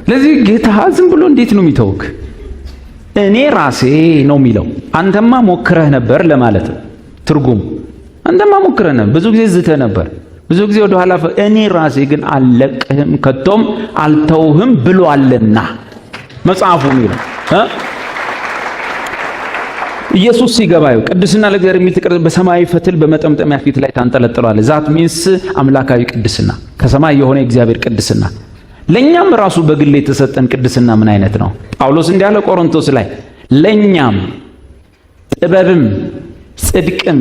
ስለዚህ ጌታ ዝም ብሎ እንዴት ነው የሚተውክ? እኔ ራሴ ነው የሚለው። አንተማ ሞክረህ ነበር ለማለት ነው ትርጉም። አንተማ ሞክረህ ነበር፣ ብዙ ጊዜ ዝተህ ነበር፣ ብዙ ጊዜ ወደ ኋላ። እኔ ራሴ ግን አልለቅህም ከቶም አልተውህም ብሏልና መጽሐፉ የሚለው ኢየሱስ ሲገባዩ ቅድስና ለእግዚአብሔር የሚል ተቀርጾ በሰማያዊ ፈትል በመጠምጠሚያ ፊት ላይ ታንጠለጥሏል። ዛት ሚንስ አምላካዊ ቅድስና፣ ከሰማይ የሆነ የእግዚአብሔር ቅድስና። ለኛም ራሱ በግል የተሰጠን ቅድስና ምን አይነት ነው? ጳውሎስ እንዲያለ ቆሮንቶስ ላይ ለኛም ጥበብም ጽድቅም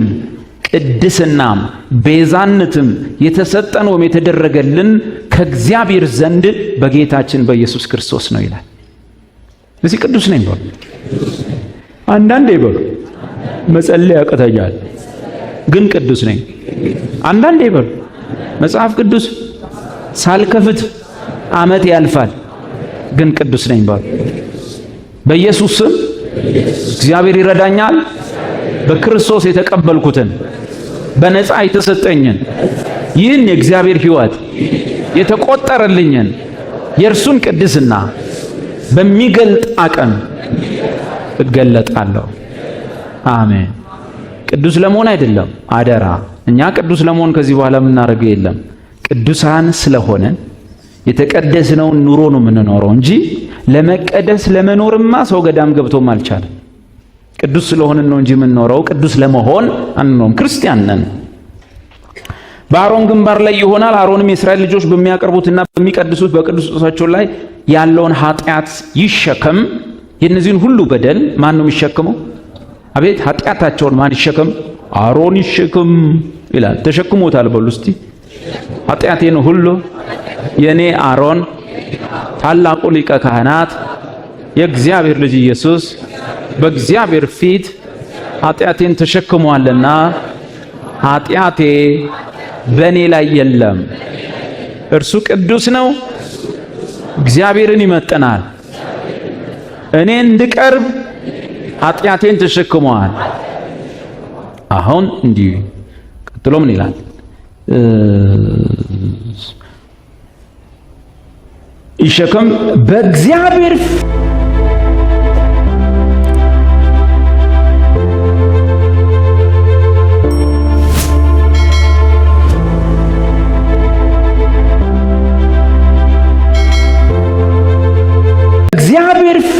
ቅድስናም ቤዛነትም የተሰጠን ወይም የተደረገልን ከእግዚአብሔር ዘንድ በጌታችን በኢየሱስ ክርስቶስ ነው ይላል። እዚህ ቅዱስ ነኝ በሉ። አንዳንዴ በሉ መጸለይ ያቅተኛል ግን ቅዱስ ነኝ። አንዳንዴ በሉ መጽሐፍ ቅዱስ ሳልከፍት ዓመት ያልፋል ግን ቅዱስ ነኝ በሉ። በኢየሱስ ስም እግዚአብሔር ይረዳኛል። በክርስቶስ የተቀበልኩትን በነፃ የተሰጠኝን ይህን የእግዚአብሔር ሕይወት የተቆጠረልኝን የእርሱን ቅድስና በሚገልጥ አቅም እገለጣለሁ። አሜን። ቅዱስ ለመሆን አይደለም አደራ። እኛ ቅዱስ ለመሆን ከዚህ በኋላ የምናደርገው የለም። ቅዱሳን ስለሆነ የተቀደስነውን ኑሮ ነው የምንኖረው እንጂ ለመቀደስ ለመኖርማ ሰው ገዳም ገብቶም አልቻለም። ቅዱስ ስለሆንን ነው እንጂ የምንኖረው ቅዱስ ለመሆን አንኖርም። ክርስቲያን ነን። በአሮን ግንባር ላይ ይሆናል። አሮንም የእስራኤል ልጆች በሚያቀርቡትና በሚቀድሱት በቅዱሳቸው ላይ ያለውን ኃጢአት ይሸከም። የእነዚህን ሁሉ በደል ማን ነው የሚሸከመው? አቤት ኃጢአታቸውን ማን ይሸከም? አሮን ይሸከም ይላል። ተሸክሞታል በሉ እስቲ። ኃጢአቴን ሁሉ የኔ አሮን ታላቁ ሊቀ ካህናት የእግዚአብሔር ልጅ ኢየሱስ በእግዚአብሔር ፊት ኃጢአቴን ተሸክሟልና ኃጢአቴ በእኔ ላይ የለም። እርሱ ቅዱስ ነው፣ እግዚአብሔርን ይመጥናል። እኔ እንድቀርብ ኃጢአቴን ተሸክሟል። አሁን እንዲህ ቀጥሎ ምን ይላል? ይሸከም በእግዚአብሔር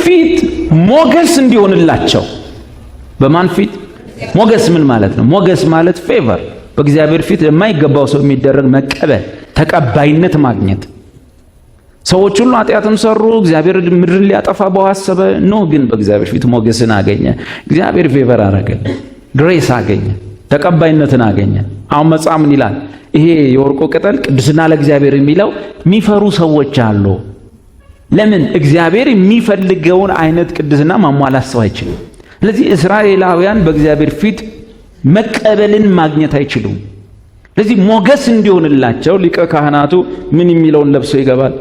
ፊት ሞገስ እንዲሆንላቸው። በማን ፊት ሞገስ? ምን ማለት ነው? ሞገስ ማለት ፌቨር፣ በእግዚአብሔር ፊት የማይገባው ሰው የሚደረግ መቀበል፣ ተቀባይነት ማግኘት። ሰዎች ሁሉ ኃጢአትን ሰሩ፣ እግዚአብሔር ምድርን ሊያጠፋ በዋሰበ ነው። ግን በእግዚአብሔር ፊት ሞገስን አገኘ። እግዚአብሔር ፌቨር አረገ፣ ግሬስ አገኘ፣ ተቀባይነትን አገኘ። አሁን መጽሐፍ ምን ይላል? ይሄ የወርቁ ቅጠል ቅድስና ለእግዚአብሔር የሚለው የሚፈሩ ሰዎች አሉ። ለምን? እግዚአብሔር የሚፈልገውን አይነት ቅድስና ማሟላት ሰው አይችልም። ስለዚህ እስራኤላውያን በእግዚአብሔር ፊት መቀበልን ማግኘት አይችሉም። ስለዚህ ሞገስ እንዲሆንላቸው ሊቀ ካህናቱ ምን የሚለውን ለብሶ ይገባል?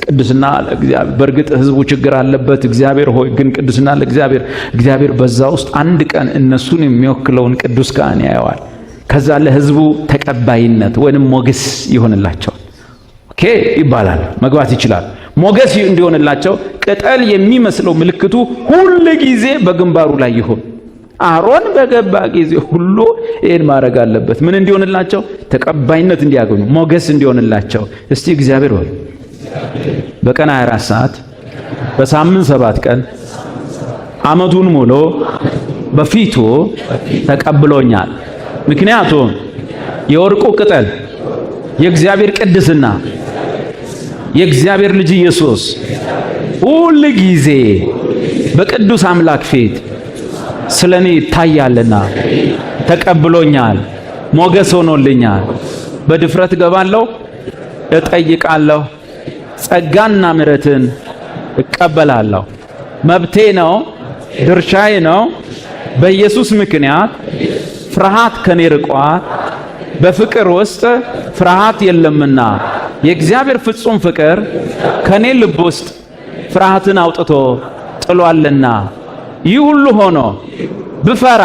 ቅድስና ለእግዚአብሔር። በእርግጥ ሕዝቡ ችግር አለበት። እግዚአብሔር ሆይ ግን ቅድስና ለእግዚአብሔር። እግዚአብሔር በዛ ውስጥ አንድ ቀን እነሱን የሚወክለውን ቅዱስ ካህን ያየዋል። ከዛ ለሕዝቡ ተቀባይነት ወይንም ሞገስ ይሆንላቸዋል። ኦኬ ይባላል፣ መግባት ይችላል። ሞገስ እንዲሆንላቸው ቅጠል የሚመስለው ምልክቱ ሁሉ ጊዜ በግንባሩ ላይ ይሁን። አሮን በገባ ጊዜ ሁሉ ይሄን ማድረግ አለበት። ምን እንዲሆንላቸው? ተቀባይነት እንዲያገኙ፣ ሞገስ እንዲሆንላቸው። እስቲ እግዚአብሔር ሆይ በቀን 24 ሰዓት በሳምንት 7 ቀን ዓመቱን ሙሉ በፊቱ ተቀብሎኛል። ምክንያቱም የወርቁ ቅጠል የእግዚአብሔር ቅድስና የእግዚአብሔር ልጅ ኢየሱስ ሁሉ ጊዜ በቅዱስ አምላክ ፊት ስለኔ ይታያልና ተቀብሎኛል፣ ሞገስ ሆኖልኛል። በድፍረት ገባለሁ፣ እጠይቃለሁ፣ ጸጋና ምሕረትን እቀበላለሁ። መብቴ ነው፣ ድርሻዬ ነው። በኢየሱስ ምክንያት ፍርሃት ከኔ ርቋል። በፍቅር ውስጥ ፍርሃት የለምና የእግዚአብሔር ፍጹም ፍቅር ከኔ ልብ ውስጥ ፍርሃትን አውጥቶ ጥሏልና። ይህ ሁሉ ሆኖ ብፈራ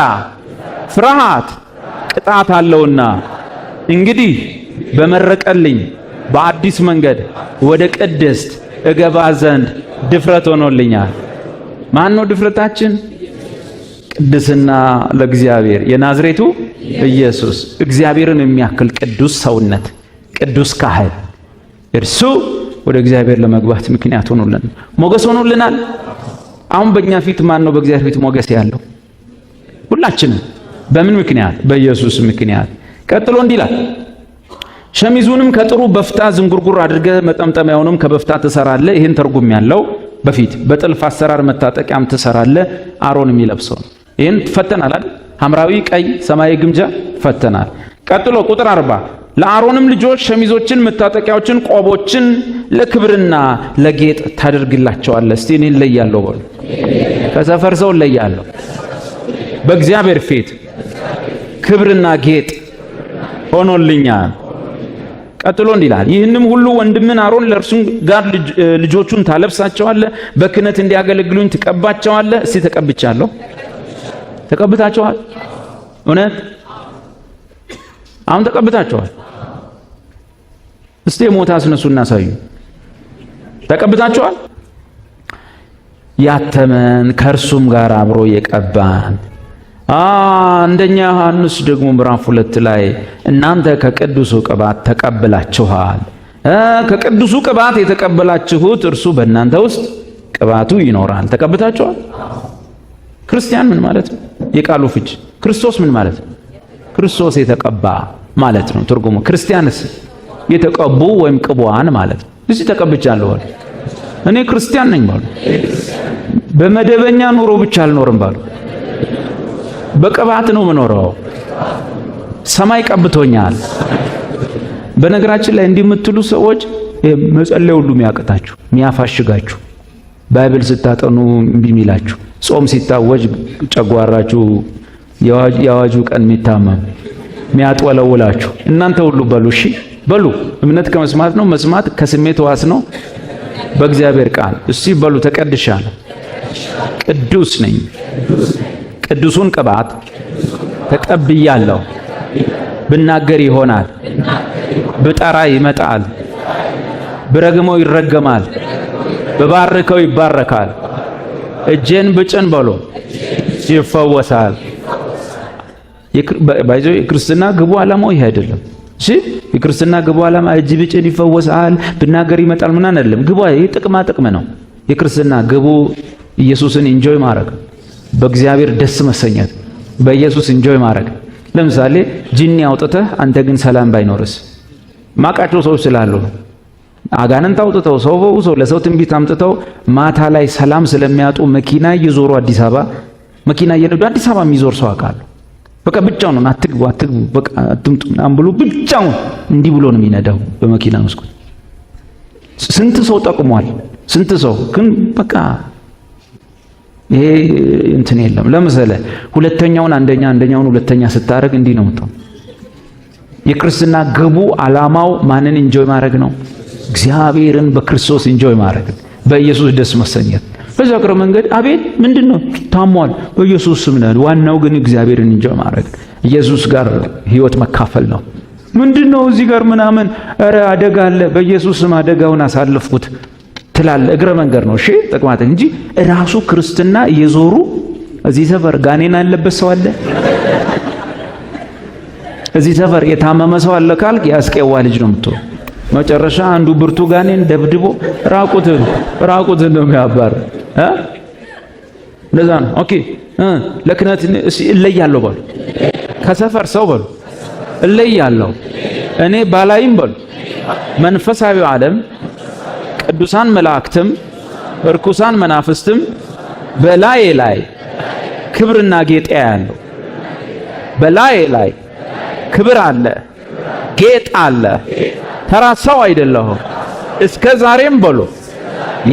ፍርሃት ቅጣት አለውና እንግዲህ በመረቀልኝ በአዲስ መንገድ ወደ ቅድስት እገባ ዘንድ ድፍረት ሆኖልኛል። ማን ነው ድፍረታችን? ቅድስና ለእግዚአብሔር የናዝሬቱ ኢየሱስ። እግዚአብሔርን የሚያክል ቅዱስ ሰውነት፣ ቅዱስ ካህን እርሱ ወደ እግዚአብሔር ለመግባት ምክንያት ሆኖልን ሞገስ ሆኖልናል። አሁን በእኛ ፊት ማን ነው በእግዚአብሔር ፊት ሞገስ ያለው? ሁላችንም። በምን ምክንያት? በኢየሱስ ምክንያት። ቀጥሎ እንዲህ ይላል፣ ሸሚዙንም ከጥሩ በፍታ ዝንጉርጉር አድርገህ መጠምጠሚያውንም ከበፍታ ትሰራለህ። ይህን ትርጉም ያለው በፊት በጥልፍ አሰራር መታጠቂያም ትሰራለህ። አሮን የሚለብሰው ይህን ፈተናል አይደል? ሐምራዊ፣ ቀይ፣ ሰማያዊ ግምጃ ፈተናል። ቀጥሎ ቁጥር 40 ለአሮንም ልጆች ሸሚዞችን፣ መታጠቂያዎችን፣ ቆቦችን ለክብርና ለጌጥ ታደርግላቸዋለህ። እስቲ እኔ እለያለሁ በሉ። ከሰፈር ሰው እለያለሁ። በእግዚአብሔር ፊት ክብርና ጌጥ ሆኖልኛል። ቀጥሎ እንዲህ ይላል፣ ይህንም ሁሉ ወንድምን አሮን ለእርሱም ጋር ልጆቹን ታለብሳቸዋለህ፣ በክህነት እንዲያገለግሉኝ ትቀባቸዋለህ። እስቲ ተቀብቻለሁ። ተቀብታችኋል? እውነት አሁን ተቀብታችኋል? እስቲ ሞታ አስነሱና አሳዩ። ተቀብታችኋል? ያተመን ከእርሱም ጋር አብሮ የቀባን አንደኛ ዮሐንስ ደግሞ ምዕራፍ 2 ላይ እናንተ ከቅዱሱ ቅባት ተቀብላችኋል። ከቅዱሱ ቅባት የተቀበላችሁት እርሱ በእናንተ ውስጥ ቅባቱ ይኖራል። ተቀብታችኋል? ክርስቲያን ምን ማለት ነው? የቃሉ ፍች ክርስቶስ ምን ማለት ነው? ክርስቶስ የተቀባ ማለት ነው ትርጉሙ። ክርስቲያንስ የተቀቡ ወይም ቅቡዓን ማለት ነው። እዚህ ተቀብቻለሁ ባሉ እኔ ክርስቲያን ነኝ ባሉ በመደበኛ ኑሮ ብቻ አልኖርም ባሉ በቅባት ነው የምኖረው። ሰማይ ቀብቶኛል። በነገራችን ላይ እንዲህ የምትሉ ሰዎች መጸለይ ሁሉ የሚያቅታችሁ የሚያፋሽጋችሁ፣ ባይብል ስታጠኑ እምቢ የሚላችሁ፣ ጾም ሲታወጅ ጨጓራችሁ የአዋጁ ቀን የሚታመም የሚያጥወለውላችሁ እናንተ ሁሉ በሉ እሺ በሉ። እምነት ከመስማት ነው፣ መስማት ከስሜት ዋስ ነው። በእግዚአብሔር ቃል እስቲ በሉ ተቀድሻለሁ፣ ቅዱስ ነኝ፣ ቅዱሱን ቅባት ተቀብያለሁ። ብናገር ይሆናል፣ ብጠራ ይመጣል፣ ብረግመው ይረገማል፣ ብባርከው ይባረካል፣ እጄን ብጭን በሎ ይፈወሳል። የክርስትና ግቡ ዓላማው ይሄ አይደለም። እሺ የክርስትና ግቡ ዓላማ እጅ ብጭን ይፈወሳል፣ ብናገር ይመጣል ምናምን አይደለም። ግቡ ይሄ ጥቅማ ጥቅም ነው። የክርስትና ግቡ ኢየሱስን ኢንጆይ ማድረግ፣ በእግዚአብሔር ደስ መሰኘት፣ በኢየሱስ ኢንጆይ ማድረግ። ለምሳሌ ጂኒ አውጥተህ አንተ ግን ሰላም ባይኖርስ? ማቃቸው ሰዎች ስላሉ ነው። አጋንንት አውጥተው ሰው ፈውሰው ለሰው ትንቢት አምጥተው ማታ ላይ ሰላም ስለሚያጡ መኪና እየዞሩ አዲስ አበባ መኪና እየነዱ አዲስ አበባ የሚዞር ሰው አውቃለሁ። በቃ ብቻውን ነው አትግቡ በቃ አትምጡ ምናምን ብሎ ብቻውን እንዲህ ብሎ ነው የሚነዳው በመኪና መስኮት። ስንት ሰው ጠቅሟል። ስንት ሰው ግን በቃ ይሄ እንትን የለም። ለምሳሌ ሁለተኛውን አንደኛ አንደኛውን ሁለተኛ ስታረግ እንዲህ ነው የምትሆን። የክርስትና ግቡ ዓላማው ማንን ኢንጆይ ማድረግ ነው? እግዚአብሔርን በክርስቶስ ኢንጆይ ማድረግ፣ በኢየሱስ ደስ መሰኘት። በዛ እግረ መንገድ አቤት ምንድነው ታሟል፣ በኢየሱስ ስም ነው። ዋናው ግን እግዚአብሔርን ኢንጆይ ማድረግ፣ ኢየሱስ ጋር ህይወት መካፈል ነው። ምንድነው እዚህ ጋር ምናምን ኧረ አደጋ አለ፣ በኢየሱስ ስም አደጋውን አሳልፉት ትላለ። እግረ መንገድ ነው እሺ ጥቅማት እንጂ ራሱ ክርስትና እየዞሩ እዚህ ሰፈር ጋኔና ያለበት ሰው አለ፣ እዚህ ሰፈር የታመመ ሰው አለ ካልክ ያስቀዋ ልጅ ነው የምትሆነው። መጨረሻ አንዱ ብርቱ ጋኔን ደብድቦ ራቁትን ነው የሚያባር ለዛ ነው። ኦኬ ለክነት እለያለሁ በሉ፣ ከሰፈር ሰው በሉ እለያለሁ። እኔ ባላይም በሉ መንፈሳዊ ዓለም ቅዱሳን መላእክትም እርኩሳን መናፍስትም በላዬ ላይ ክብርና ጌጥ ያለው፣ በላዬ ላይ ክብር አለ፣ ጌጥ አለ። ተራ ሰው አይደለሁም። እስከ ዛሬም በሉ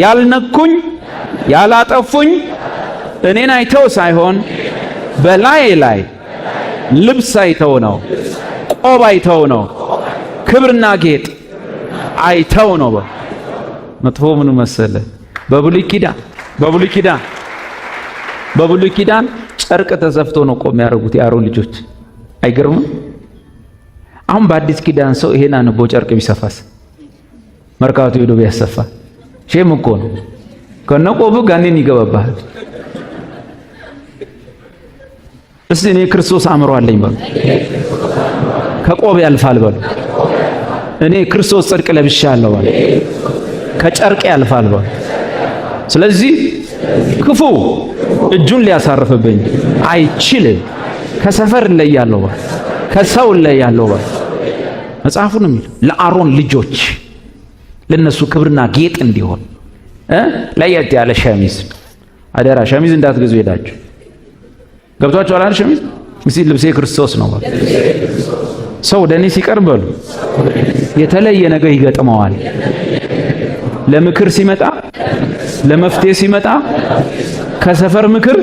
ያልነኩኝ ያላጠፉኝ እኔን አይተው ሳይሆን በላዬ ላይ ልብስ አይተው ነው፣ ቆብ አይተው ነው፣ ክብርና ጌጥ አይተው ነው። መጥፎ ምን መሰለ? በብሉይ ኪዳን ጨርቅ ተሰፍቶ ነው ቆም ያደርጉት የአሮን ልጆች። አይገርምም? አሁን በአዲስ ኪዳን ሰው ይሄን አንቦ ጨርቅ ቢሰፋስ? መርካቶ ሄዶ ቢያሰፋ ሼም እኮ ነው። ከነቆብ ጋኔን ይገባባል። እስቲ እኔ ክርስቶስ አእምሮ አለኝ በሉ። ከቆብ ያልፋል በሉ። እኔ ክርስቶስ ጽድቅ ለብሻለሁ በሉ። ከጨርቅ ያልፋል በሉ። ስለዚህ ክፉ እጁን ሊያሳርፍብኝ አይችልም። ከሰፈር እለያለሁ በሉ። ከሰው እለያለሁ በሉ። መጽሐፉ ነው የሚለው ለአሮን ልጆች ለነሱ ክብርና ጌጥ እንዲሆን ለየት ያለ ሸሚዝ። አደራ ሸሚዝ እንዳትገዙ ሄዳችሁ። ገብቷችኋል አይደል? ሸሚዝ እስቲ ልብሴ ክርስቶስ ነው በሉ። ሰው ወደ እኔ ሲቀርብ በሉ የተለየ ነገር ይገጥመዋል። ለምክር ሲመጣ፣ ለመፍትሄ ሲመጣ ከሰፈር ምክር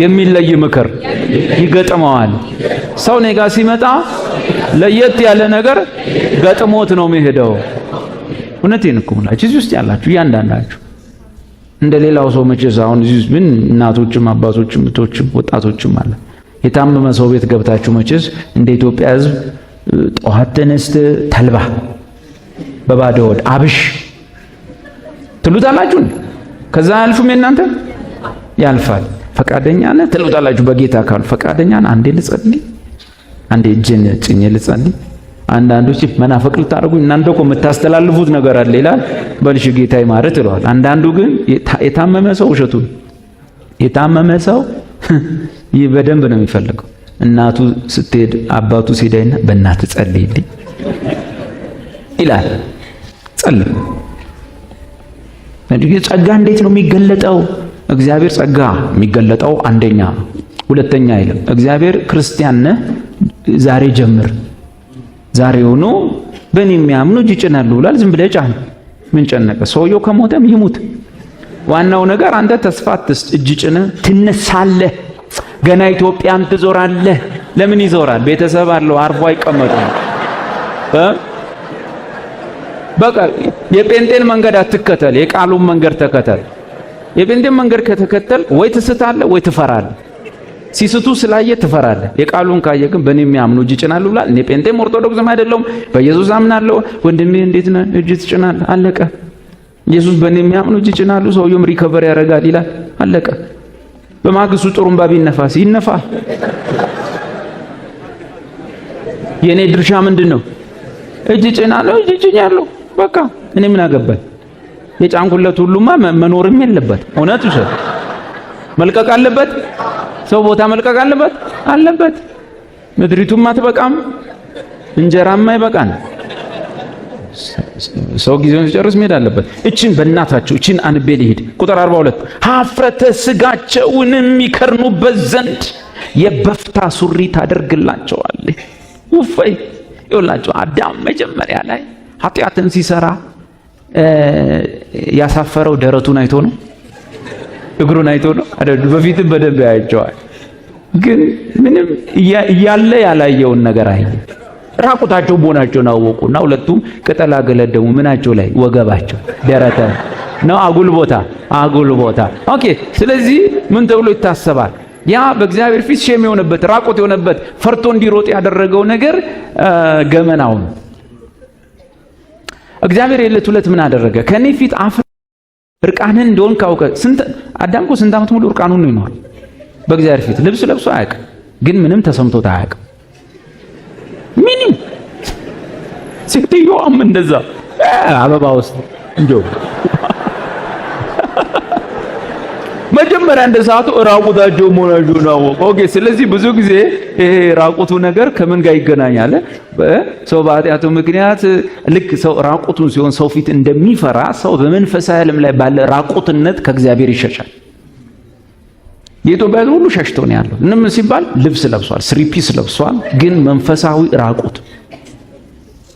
የሚለይ ምክር ይገጥመዋል። ሰው እኔ ጋር ሲመጣ ለየት ያለ ነገር ገጥሞት ነው የሚሄደው። እውነቴን እኮ ሁላችሁ እዚህ ውስጥ ያላችሁ እያንዳንዳችሁ እንደ ሌላው ሰው መቼስ አሁን እዚህ ምን እናቶችም አባቶችም እህቶችም ወጣቶችም አለ የታመመ ሰው ቤት ገብታችሁ መቼስ እንደ ኢትዮጵያ ሕዝብ ጠዋት ተነስተ ተልባ በባዶ ሆድ አብሽ ትሉታላችሁ። ከዛ አልፉም እናንተ ያልፋል። ፈቃደኛ ነህ ትሉታላችሁ። በጌታ ካሉ ፈቃደኛ ነህ። አንዴ ልጸልይ፣ አንዴ እጄን ጭኜ ልጸልይ። አንዳንዶች መናፈቅ ልታደርጉኝ እናንተ እኮ የምታስተላልፉት ነገር አለ ይላል። በልሽ ጌታ ይማረ ትለዋል። አንዳንዱ ግን የታመመ ሰው ውሸቱን የታመመ ሰው ይህ በደንብ ነው የሚፈልገው። እናቱ ስትሄድ አባቱ ሲሄድና በእናትህ ጸልይልኝ ይላል። ጸልይ። ጸጋ እንዴት ነው የሚገለጠው? እግዚአብሔር ጸጋ የሚገለጠው አንደኛ ሁለተኛ አይልም። እግዚአብሔር ክርስቲያን ነህ ዛሬ ጀምር፣ ዛሬ ሆኖ በእኔ የሚያምኑ እጅ ይጭናሉ ብሏል። ዝም ብለህ ጫን። ምን ጨነቀ? ሰውየው ከሞተም ይሙት። ዋናው ነገር አንተ ተስፋ አትስጥ። እጅ ጭነህ ትነሳለህ። ገና ኢትዮጵያን ትዞራለህ። ለምን ይዞራል? ቤተሰብ አለው፣ አርፎ አይቀመጥም። በቃ የጴንጤን መንገድ አትከተል፣ የቃሉን መንገድ ተከተል። የጴንጤን መንገድ ከተከተል ወይ ትስታለህ ወይ ትፈራለህ። ሲስቱ ስላየ ትፈራለህ። የቃሉን ካየ ግን በእኔ የሚያምኑ እጅ ይጭናሉ ብሏል። እኔ ጴንጤም ኦርቶዶክስም አይደለሁም፣ በኢየሱስ አምናለሁ። ወንድሜ እንዴት ነህ? እጅ ትጭናለህ። አለቀ። ኢየሱስ በእኔ የሚያምኑ እጅ ይጭናሉ፣ ሰውየውም ሪከቨር ያደርጋል ይላል። አለቀ። በማግስቱ ጥሩምባ ቢነፋስ ይነፋ። የኔ ድርሻ ምንድን ነው? እጅ ጭናለሁ፣ እጅ ጭኛለሁ። በቃ እኔ ምን አገባኝ? የጫንኩለት ሁሉማ መኖርም የለበት። እውነት ውሸት መልቀቅ አለበት። ሰው ቦታ መልቀቅ አለበት። ምድሪቱም አትበቃም፣ እንጀራም አይበቃን። ሰው ጊዜውን ሲጨርስ መሄድ አለበት። እቺን በእናታችሁ እቺን አንቤ ልሂድ። ቁጥር 42 ኀፍረተ ሥጋቸውንም ይከርኑበት ዘንድ የበፍታ ሱሪ ታደርግላቸዋለህ። ውፈይ ይውላችሁ። አዳም መጀመሪያ ላይ ኃጢአትን ሲሰራ ያሳፈረው ደረቱን አይቶ ነው? እግሩን አይቶ ነው አይደል? በፊትም በደንብ ያያቸዋል። ግን ምንም እያለ ያላየውን ነገር አየ። ራቁታቸው መሆናቸውን አወቁና ሁለቱም ቅጠል አገለደሙ። ምናቸው ላይ? ወገባቸው፣ ደረተ ነው። አጉል ቦታ። ኦኬ። ስለዚህ ምን ተብሎ ይታሰባል? ያ በእግዚአብሔር ፊት ሼም የሆነበት ራቁት የሆነበት ፈርቶ እንዲሮጥ ያደረገው ነገር ገመናው ነው። እግዚአብሔር የዕለት ሁለት ምን አደረገ? ከኔ ፊት እርቃንን እንደሆን ካውቀ አዳም እኮ ስንት ዓመት ሙሉ እርቃኑን ነው ይኖር። በእግዚአብሔር ፊት ልብስ ለብሶ አያውቅም፣ ግን ምንም ተሰምቶት አያውቅም። ምንም። ሴትዮዋም እንደዛ አበባ ውስጥ እንጆ መጀመሪያ እንደ ሰዓቱ ራቁታቸው መሆናቸውን አወቁ። ኦኬ። ስለዚህ ብዙ ጊዜ ይሄ ራቁቱ ነገር ከምን ጋር ይገናኛል? ሰው በኃጢአቱ ምክንያት ልክ ሰው ራቁቱን ሲሆን ሰው ፊት እንደሚፈራ ሰው በመንፈሳዊ ዓለም ላይ ባለ ራቁትነት ከእግዚአብሔር ይሸሻል። የኢትዮጵያ ሁሉ ሸሽቶ ነው ያለው። ምን ሲባል ልብስ ለብሷል፣ ስሪፒስ ለብሷል፣ ግን መንፈሳዊ ራቁት።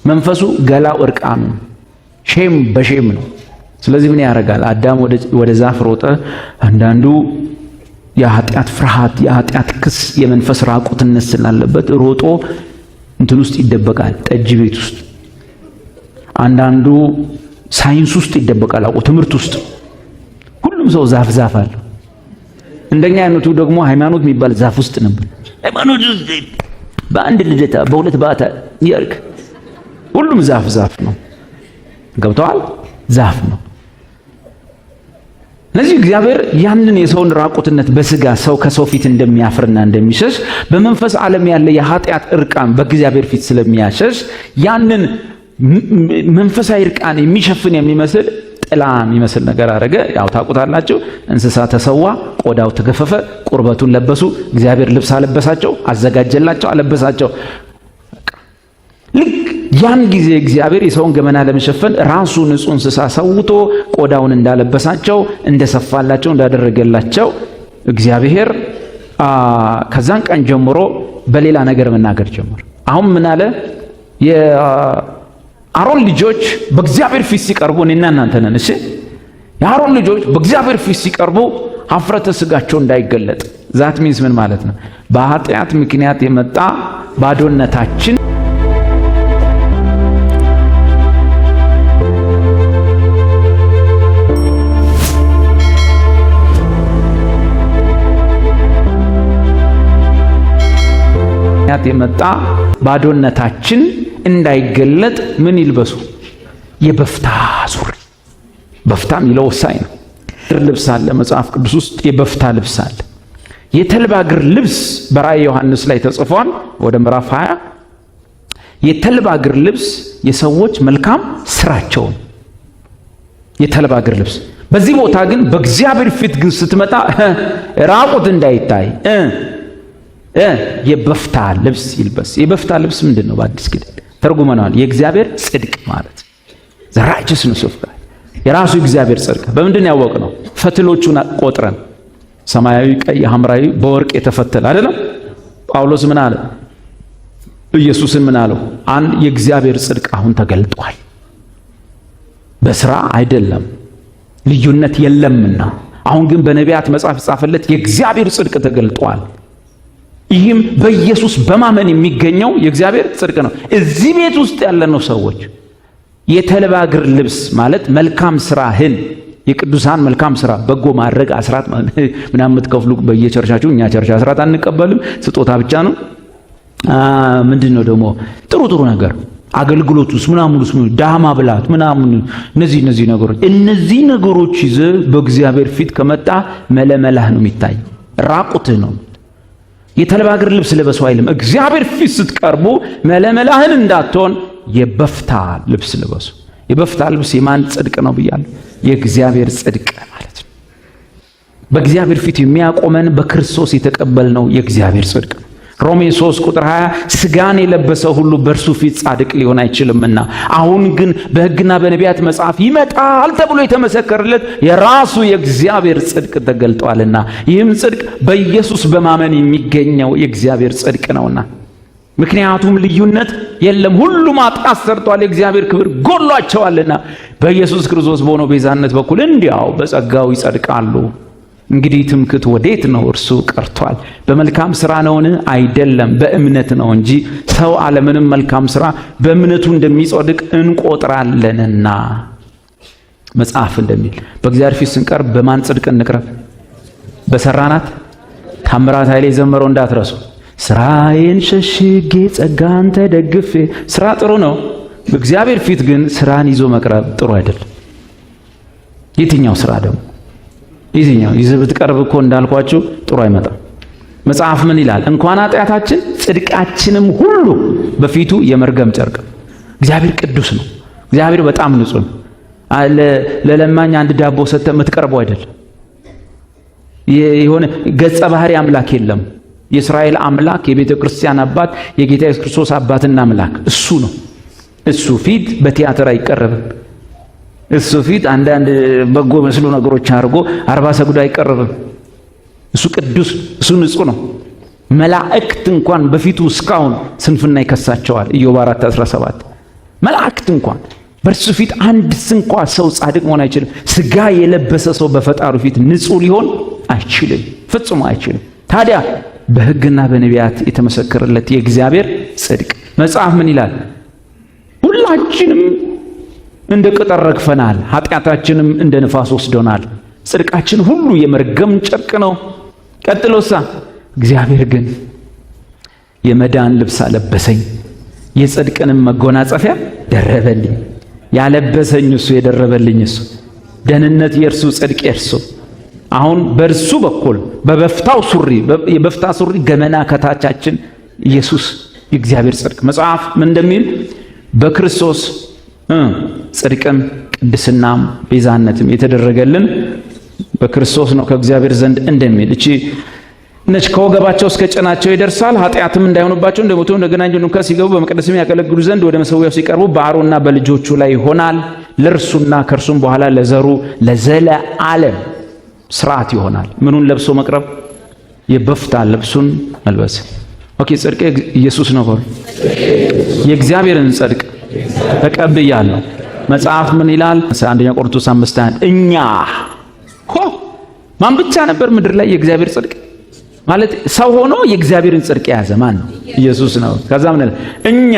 መንፈሱ ገላው እርቃኑ ሼም በሼም ነው። ስለዚህ ምን ያደርጋል? አዳም ወደ ዛፍ ሮጠ። አንዳንዱ የኃጢአት ፍርሃት፣ የኃጢአት ክስ፣ የመንፈስ ራቁትነት ስላለበት ሮጦ እንትን ውስጥ ይደበቃል፣ ጠጅ ቤት ውስጥ። አንዳንዱ ሳይንስ ውስጥ ይደበቃል፣ ትምህርት ውስጥ። ሁሉም ሰው ዛፍ አለው። እንደኛ አይነቱ ደግሞ ሃይማኖት የሚባል ዛፍ ውስጥ ነበር። ሃይማኖት ውስጥ በአንድ ልደታ በሁለት ባታ ይርክ ሁሉም ዛፍ ነው። ገብተዋል? ዛፍ ነው። ስለዚህ እግዚአብሔር ያንን የሰውን ራቁትነት በስጋ ሰው ከሰው ፊት እንደሚያፍርና እንደሚሸሽ በመንፈስ ዓለም ያለ የኃጢአት እርቃን በእግዚአብሔር ፊት ስለሚያሸሽ ያንን መንፈሳዊ እርቃን የሚሸፍን የሚመስል ጥላ የሚመስል ነገር አረገ። ያው ታውቁታላችሁ። እንስሳ ተሰዋ፣ ቆዳው ተገፈፈ፣ ቁርበቱን ለበሱ። እግዚአብሔር ልብስ አለበሳቸው፣ አዘጋጀላቸው፣ አለበሳቸው። ልክ ያን ጊዜ እግዚአብሔር የሰውን ገመና ለመሸፈን ራሱ ንጹህ እንስሳ ሰውቶ ቆዳውን እንዳለበሳቸው እንደሰፋላቸው እንዳደረገላቸው እግዚአብሔር ከዛን ቀን ጀምሮ በሌላ ነገር መናገር ጀመረ። አሁን ምን አለ? የአሮን ልጆች በእግዚአብሔር ፊት ሲቀርቡ እኔና እናንተ ነን። እሺ፣ የአሮን ልጆች በእግዚአብሔር ፊት ሲቀርቡ ኀፍረተ ስጋቸው እንዳይገለጥ። ዛት ሚንስ ምን ማለት ነው? በኃጢአት ምክንያት የመጣ ባዶነታችን የመጣ ባዶነታችን እንዳይገለጥ ምን ይልበሱ? የበፍታ ሱሪ። በፍታ የሚለው ወሳኝ ነው። ልብስ አለ መጽሐፍ ቅዱስ ውስጥ የበፍታ ልብስ አለ። የተልባ እግር ልብስ በራእየ ዮሐንስ ላይ ተጽፏል። ወደ ምዕራፍ 20 የተልባ እግር ልብስ የሰዎች መልካም ስራቸው የተልባ እግር ልብስ። በዚህ ቦታ ግን በእግዚአብሔር ፊት ግን ስትመጣ ራቁት እንዳይታይ የበፍታ ልብስ ይልበስ። የበፍታ ልብስ ምንድን ነው? በአዲስ ኪዳን ተርጉመናል። የእግዚአብሔር ጽድቅ ማለት the righteousness of God። የራሱ እግዚአብሔር ጽድቅ በምንድን ያወቅነው? ፈትሎቹን ቆጥረን ሰማያዊ፣ ቀይ፣ ሐምራዊ በወርቅ የተፈተለ አይደለም። ጳውሎስ ምን አለ? ኢየሱስን ምን አለው? አንድ የእግዚአብሔር ጽድቅ አሁን ተገልጧል፣ በስራ አይደለም፣ ልዩነት የለምና። አሁን ግን በነቢያት መጽሐፍ ጻፈለት የእግዚአብሔር ጽድቅ ተገልጧል። ይህም በኢየሱስ በማመን የሚገኘው የእግዚአብሔር ጽድቅ ነው። እዚህ ቤት ውስጥ ያለነው ሰዎች የተልባ እግር ልብስ ማለት መልካም ስራህን፣ የቅዱሳን መልካም ስራ፣ በጎ ማድረግ፣ አስራት ምናምን የምትከፍሉ በየቸርቻችሁ፣ እኛ ቸርች አስራት አንቀበልም፣ ስጦታ ብቻ ነው። ምንድነው ደግሞ ጥሩ ነገር አገልግሎት ውስጥ ምናምን ውስጥ ዳማ ማብላት ምናምን እነዚህ ነገሮች ይዘህ በእግዚአብሔር ፊት ከመጣ መለመላህ ነው የሚታይ፣ ራቁትህ ነው። የተልባ እግር ልብስ ልበሱ አይልም። እግዚአብሔር ፊት ስትቀርቡ መለመላህን እንዳትሆን የበፍታ ልብስ ልበሱ። የበፍታ ልብስ የማን ጽድቅ ነው ብያለሁ? የእግዚአብሔር ጽድቅ ማለት ነው። በእግዚአብሔር ፊት የሚያቆመን በክርስቶስ የተቀበልነው የእግዚአብሔር ጽድቅ ነው። ሮሜ 3 ቁጥር 20 ስጋን የለበሰ ሁሉ በእርሱ ፊት ጻድቅ ሊሆን አይችልምና አሁን ግን በሕግና በነቢያት መጽሐፍ ይመጣል ተብሎ የተመሰከረለት የራሱ የእግዚአብሔር ጽድቅ ተገልጧልና ይህም ጽድቅ በኢየሱስ በማመን የሚገኘው የእግዚአብሔር ጽድቅ ነውና ምክንያቱም ልዩነት የለም፣ ሁሉም ኃጢአት ሰርተዋል፣ የእግዚአብሔር ክብር ጎድሏቸዋልና በኢየሱስ ክርስቶስ በሆነው ቤዛነት በኩል እንዲያው በጸጋው ይጸድቃሉ። እንግዲህ ትምክህት ወዴት ነው? እርሱ ቀርቷል። በመልካም ሥራ ነውን? አይደለም፣ በእምነት ነው እንጂ ሰው አለምንም መልካም ሥራ በእምነቱ እንደሚጸድቅ እንቆጥራለንና መጽሐፍ እንደሚል በእግዚአብሔር ፊት ስንቀርብ በማን ጽድቅ እንቅረብ? በሰራናት ታምራት ኃይሌ ዘመረው እንዳትረሱ። ስራዬን ሸሽጌ ጸጋን ተደግፌ። ስራ ጥሩ ነው። በእግዚአብሔር ፊት ግን ስራን ይዞ መቅረብ ጥሩ አይደለም። የትኛው ስራ ደግሞ ይዘህ ብትቀርብ እኮ እንዳልኳችሁ ጥሩ አይመጣም። መጽሐፍ ምን ይላል? እንኳን ኃጢአታችን ጽድቃችንም ሁሉ በፊቱ የመርገም ጨርቅ። እግዚአብሔር ቅዱስ ነው። እግዚአብሔር በጣም ንጹህ ነው። ለለማኝ አንድ ዳቦ ሰጥተህ የምትቀርበው አይደለም። የሆነ ገጸ ባህሪ አምላክ የለም። የእስራኤል አምላክ የቤተ ክርስቲያን አባት የጌታ ኢየሱስ ክርስቶስ አባትና አምላክ እሱ ነው። እሱ ፊት በቲያትር አይቀርብም። እሱ ፊት አንዳንድ በጎ መስሎ ነገሮች አድርጎ 40 ሰግዶ አይቀርብም። እሱ ቅዱስ፣ እሱ ንጹህ ነው። መላእክት እንኳን በፊቱ እስካሁን ስንፍና ይከሳቸዋል። ኢዮብ 4:17 መላእክት እንኳን በእርሱ ፊት አንድ ስንኳ ሰው ጻድቅ መሆን አይችልም። ስጋ የለበሰ ሰው በፈጣሪው ፊት ንጹህ ሊሆን አይችልም፣ ፈጽሞ አይችልም። ታዲያ በሕግና በነቢያት የተመሰከረለት የእግዚአብሔር ጽድቅ መጽሐፍ ምን ይላል? ሁላችንም እንደ ቅጠል ረግፈናል፣ ኃጢአታችንም እንደ ንፋስ ወስዶናል፣ ጽድቃችን ሁሉ የመርገም ጨርቅ ነው። ቀጥሎሳ እግዚአብሔር ግን የመዳን ልብስ አለበሰኝ፣ የጽድቅንም መጎናጸፊያ ደረበልኝ። ያለበሰኝ እሱ፣ የደረበልኝ እሱ። ደህንነት የእርሱ፣ ጽድቅ የእርሱ። አሁን በእርሱ በኩል በበፍታው ሱሪ የበፍታ ሱሪ ገመና ከታቻችን ኢየሱስ የእግዚአብሔር ጽድቅ መጽሐፍ ምን እንደሚል በክርስቶስ ጽድቅም ቅድስናም ቤዛነትም የተደረገልን በክርስቶስ ነው ከእግዚአብሔር ዘንድ እንደሚል እቺ ነች። ከወገባቸው እስከ ጭናቸው ይደርሳል። ኃጢአትም እንዳይሆንባቸው እንደሞቱ እንደገና እንኳን ሲገቡ በመቅደስም ያገለግሉ ዘንድ ወደ መሠዊያው ሲቀርቡ በአሮንና በልጆቹ ላይ ይሆናል። ለእርሱና ከእርሱም በኋላ ለዘሩ ለዘለዓለም ሥርዓት ይሆናል። ምኑን ለብሶ መቅረብ? የበፍታ ልብሱን መልበስ። ኦኬ ጽድቅ ኢየሱስ ነው በሉ። የእግዚአብሔርን ጽድቅ ተቀብያለሁ። መጽሐፍ ምን ይላል? አንደኛ ቆሮንቶስ 5:1 እኛ ማን ብቻ ነበር ምድር ላይ የእግዚአብሔር ጽድቅ ማለት ሰው ሆኖ የእግዚአብሔርን ጽድቅ የያዘ ማን ነው? ኢየሱስ ነው። ከዛ ምን ይላል? እኛ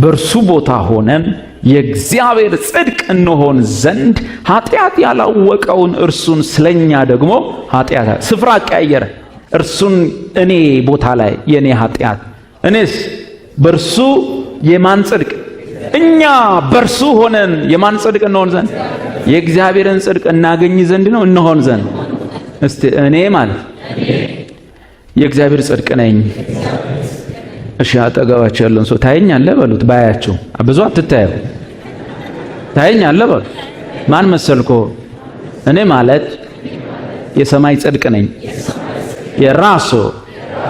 በእርሱ ቦታ ሆነን የእግዚአብሔር ጽድቅ እንሆን ዘንድ ኃጢአት ያላወቀውን እርሱን ስለኛ ደግሞ ኃጢአት ስፍራ ቀየረ። እርሱን እኔ ቦታ ላይ የኔ ኃጢአት እኔስ በእርሱ የማን ጽድቅ? እኛ በእርሱ ሆነን የማን ጽድቅ እንሆን ዘንድ? የእግዚአብሔርን ጽድቅ እናገኝ ዘንድ ነው እንሆን ዘንድ። እስቲ እኔ ማለት የእግዚአብሔር ጽድቅ ነኝ። እሺ አጠገባቸው ያለውን ሰው ታየኛለህ በሉት። ባያቸው ብዙ አትታየው። ታየኛለህ በሉት። ማን መሰልኮ? እኔ ማለት የሰማይ ጽድቅ ነኝ። የራሱ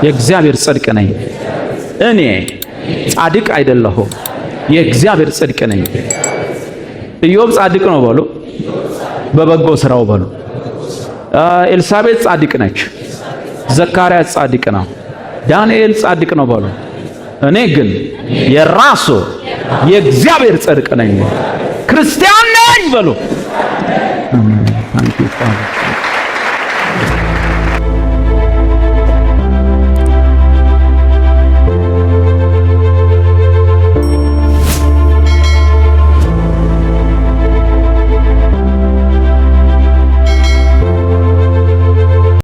የእግዚአብሔር ጽድቅ ነኝ። እኔ ጻድቅ አይደለሁም፣ የእግዚአብሔር ጽድቅ ነኝ። ኢዮብ ጻድቅ ነው በሉ፣ በበጎ ስራው በሉ። ኤልሳቤጥ ጻድቅ ነች። ዘካርያስ ጻድቅ ነው። ዳንኤል ጻድቅ ነው በሉ። እኔ ግን የራሱ የእግዚአብሔር ጽድቅ ነኝ፣ ክርስቲያን ነኝ በሉ።